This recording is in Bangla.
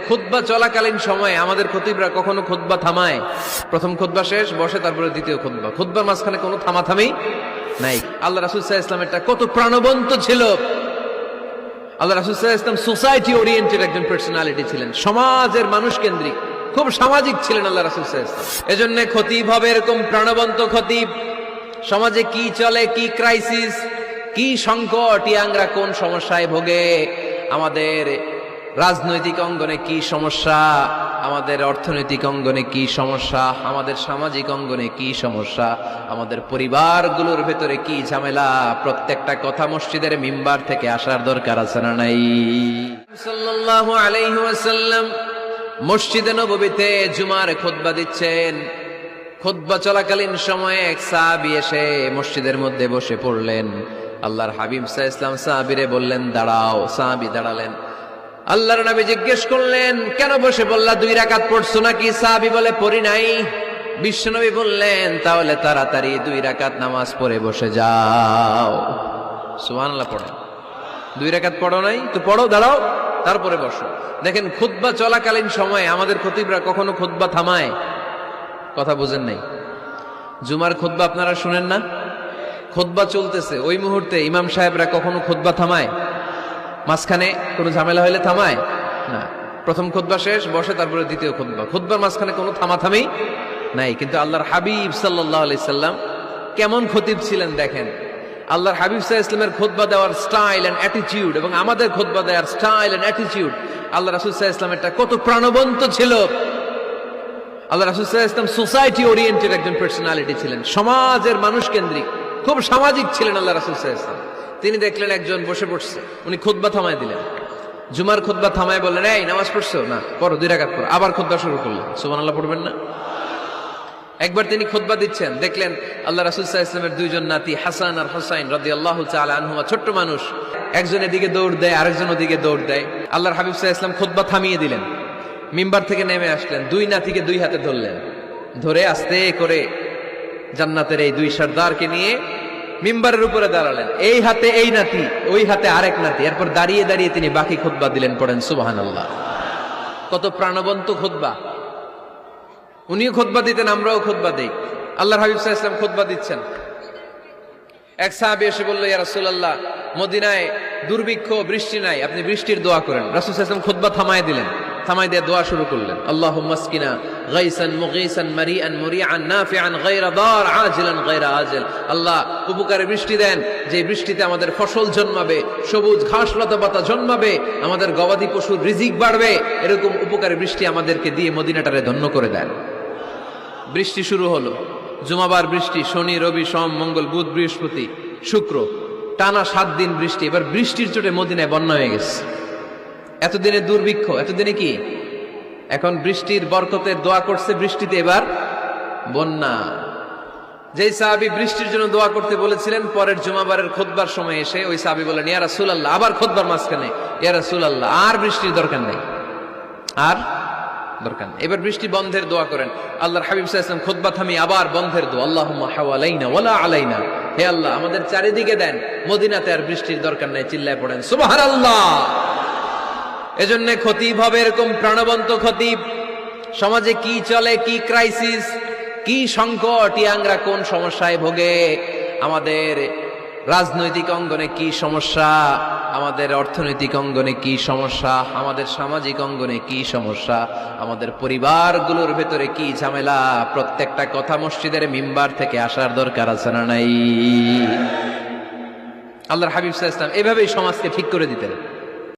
খুতবা চলাকালীন সময়ে আমাদের খতিবরা কখনো খুতবা থামায়? প্রথম খুতবা শেষ, বসে, তারপরে দ্বিতীয় খুতবা। খুতবার মাঝখানে কোনো থামাথামি নাই। আল্লাহ রাসূল সাল্লাল্লাহু আলাইহি ওয়াসাল্লাম এটা কত প্রাণবন্ত ছিল। আল্লাহ রাসূল সাল্লাল্লাহু আলাইহি ওয়াসাল্লাম সোসাইটি ওরিয়েন্টেড একজন পার্সোনালিটি ছিলেন, সমাজের মানুষ কেন্দ্রিক, খুব সামাজিক ছিলেন আল্লাহ রাসূল সাল্লাল্লাহু আলাইহি ওয়াসাল্লাম। এজন্য খতিব হবে এরকম প্রাণবন্ত খতিব। সমাজে কি চলে, কি ক্রাইসিস, কি সংকট, ইয়াংরা কোন সমস্যায় ভোগে, আমাদের রাজনৈতিক অঙ্গনে কি সমস্যা, আমাদের অর্থনৈতিক অঙ্গনে কি সমস্যা, আমাদের সামাজিক অঙ্গনে কি সমস্যা, আমাদের পরিবারগুলোর ভেতরে কি ঝামেলা, প্রত্যেকটা কথা মসজিদের মিম্বার থেকে আসার দরকার আছে না নাই? সাল্লাল্লাহু আলাইহি ওয়াসাল্লাম মসজিদে নববীতে জুমার খুতবা দিচ্ছেন। খুতবা চলাকালীন সময়ে এক সাহাবী এসে মসজিদের মধ্যে বসে পড়লেন। আল্লাহর হাবিব সাল্লাল্লাহু আলাইহি ওয়াসাল্লাম সাহাবীরে বললেন, দাঁড়াও। সাহাবী দাঁড়ালেন। আল্লাহর নবী জিজ্ঞেস করলেন, কেন বসে বললা? 2 রাকাত পড়ছো নাকি? সাহাবী বলে, পড়ি নাই। বিশ্বনবী বললেন, তাহলে তাড়াতাড়ি 2 রাকাত নামাজ পড়ে বসে যাও। সুবহানাল্লাহ পড়েন। 2 রাকাত পড়ো নাই তো পড়ো, দাঁড়াও, তারপরে বসো। দেখেন, খুতবা চলাকালীন সময়ে আমাদের খতিবরা কখনো খুতবা থামায়? কথা বুঝেন নাই? জুমার খুতবা আপনারা শুনেন না? খুতবা চলতেছে, ওই মুহূর্তে ইমাম সাহেবরা কখনো খুতবা থামায়? মাঝখানে কোনো ঝামেলা হইলে থামায় না। প্রথম খুতবা শেষ, বসে, তারপরে দ্বিতীয় খুতবা। খুতবার মাঝখানে কোনো থামাথামি নাই। কিন্তু আল্লাহর হাবিব সাল্লাল্লাহু আলাইহি সাল্লাম কেমন খতিব ছিলেন দেখেন। আল্লাহর হাবিব সাল্লাল্লাহু আলাইহি ওয়াসাল্লামের খুতবা দেওয়ার স্টাইল এন্ড অ্যাটিটিউড এবং আমাদের খুতবা দেওয়ার স্টাইল এন্ড অ্যাটিটিউড, আল্লাহ রাসূল সাল্লাল্লাহু আলাইহি ওয়াসাল্লাম এটা কত প্রাণবন্ত ছিল। আল্লাহ রাসূল সাল্লাল্লাহু আলাইহি ওয়াসাল্লাম সোসাইটি ওরিয়েন্টেড একজন পার্সোনালিটি ছিলেন, সমাজের মানুষ কেন্দ্রিক, খুব সামাজিক ছিলেন আল্লাহ রাসূল সাল্লাল্লাহু আলাইহি ওয়াসাল্লাম। তিনি দেখলেন একজন বসে পড়ছে, উনি খুতবা থামায় দিলেন। জুমার খুতবা থামায় বললেন, এই নামাজ পড়ছো না? পড়ো, 2 রাকাত পড়ো। আবার খুতবা শুরু করলেন। সুবহানাল্লাহ পড়বেন না? একবার তিনি খুতবা দিচ্ছেন, দেখলেন আল্লাহ রাসূল সাল্লাল্লাহু আলাইহি ওয়াসাল্লামের 2 জন নাতি হাসান আর হুসাইন রাদিয়াল্লাহু তাআলা আনহুমা, ছোট্ট মানুষ, একজন এদিকে দৌড় দেয়, আরেকজন ওদিকে দৌড় দেয়। আল্লাহর হাবিব সাল্লাল্লাহু আলাইহি ওয়াসাল্লাম খুতবা থামিয়ে দিলেন, মিম্বার থেকে নেমে আসলেন, 2 নাতিকে 2 হাতে ধরলেন, ধরে আস্তে করে জান্নাতের এই 2 সর্দারকে নিয়ে মিম্বারের উপরে দাঁড়ালেন। এই হাতে এই নাতি, ওই হাতে আরেক নাতি। এরপর দাঁড়িয়ে দাঁড়িয়ে তিনি বাকি খুতবা দিলেন। পড়েন সুবহানাল্লাহ। কত প্রাণবন্ত খুতবা। উনিও খুতবা দিতেন, আমরাও খুতবা দেই। আল্লাহর হাবিব সাল্লাল্লাহু আলাইহি ওয়াসাল্লাম খুতবা দিচ্ছেন। এক সাহাবী এসে বলল, ইয়া রাসূলুল্লাহ, মদিনায় দুর্ভিক্ষ, বৃষ্টি নাই, আপনি বৃষ্টির দোয়া করেন। রাসূল সাল্লাল্লাহু আলাইহি ওয়াসাল্লাম খুতবা থামায় দিলেন, থামাই দিয়ে দোয়া শুরু করলেন। আল্লাহুম্মা আসকিনা গাইসান মুগীসান মারিআন মুরিআন নাফিআন গায়রা দার আজিলান গায়রা আজিল। আল্লাহ, উপকারে বৃষ্টি দেন, যে বৃষ্টিতে আমাদের ফসল জন্মাবে, সবুজ ঘাস লতা পাতা জন্মাবে, আমাদের গবাদি পশুর রিজিক বাড়বে, এরকম উপকারে বৃষ্টি আমাদেরকে দিয়ে মদিনাটারে ধন্য করে দেন। বৃষ্টি শুরু হলো। জুমাবার বৃষ্টি, শনি রবি সোম মঙ্গল বুধ বৃহস্পতি শুক্র, টানা 7 দিন বৃষ্টি। এবার বৃষ্টির চোটে মদিনায় বন্যা হয়ে গেছে। এতদিনে দুর্ভিক্ষ, এতদিনে কি? এখন বৃষ্টির বরকতের দোয়া করছে, বৃষ্টিতে এবার বন্যা। যেই সাহাবী বৃষ্টির জন্য দোয়া করতে বলেছিলেন, পরের জুমাবারের খুতবার সময় এসে ওই সাহাবী বলেন, ইয়া রাসূলুল্লাহ, আবার খুতবার মাঝখানে, ইয়া রাসূলুল্লাহ, আর বৃষ্টির দরকার নেই, আর দরকার নেই, এবার বৃষ্টি বন্ধের দোয়া করেন। আল্লাহর হাবিব সাল্লাল্লাহু আলাইহি ওয়াসাল্লাম খুতবা থামিয়ে আবার বন্ধের দোয়া, আল্লাহুম্মা হাওয়ালাইনা ওয়ালা আলাইনা, হে আল্লাহ আমাদের চারিদিকে দেন, মদিনাতে আর বৃষ্টির দরকার নেই। চিল্লায় পড়েন সুবহানাল্লাহ। এজন্য খতিব হবে এরকম প্রাণবন্ত খতিব। সমাজে কি চলে, কি ক্রাইসিস, কি সংকট, ইয়াংরা কোন সমস্যায় ভোগে, আমাদের রাজনৈতিক অঙ্গনে কি সমস্যা, আমাদের অর্থনৈতিক অঙ্গনে কি সমস্যা, আমাদের সামাজিক অঙ্গনে কি সমস্যা, আমাদের পরিবারগুলোর ভেতরে কি ঝামেলা, প্রত্যেকটা কথা মসজিদের মিম্বার থেকে আসার দরকার আছে না নাই? আল্লাহর হাবিব সাল্লাল্লাহু আলাইহি ওয়াসাল্লাম এভাবেই সমাজকে ঠিক করে দিতেন।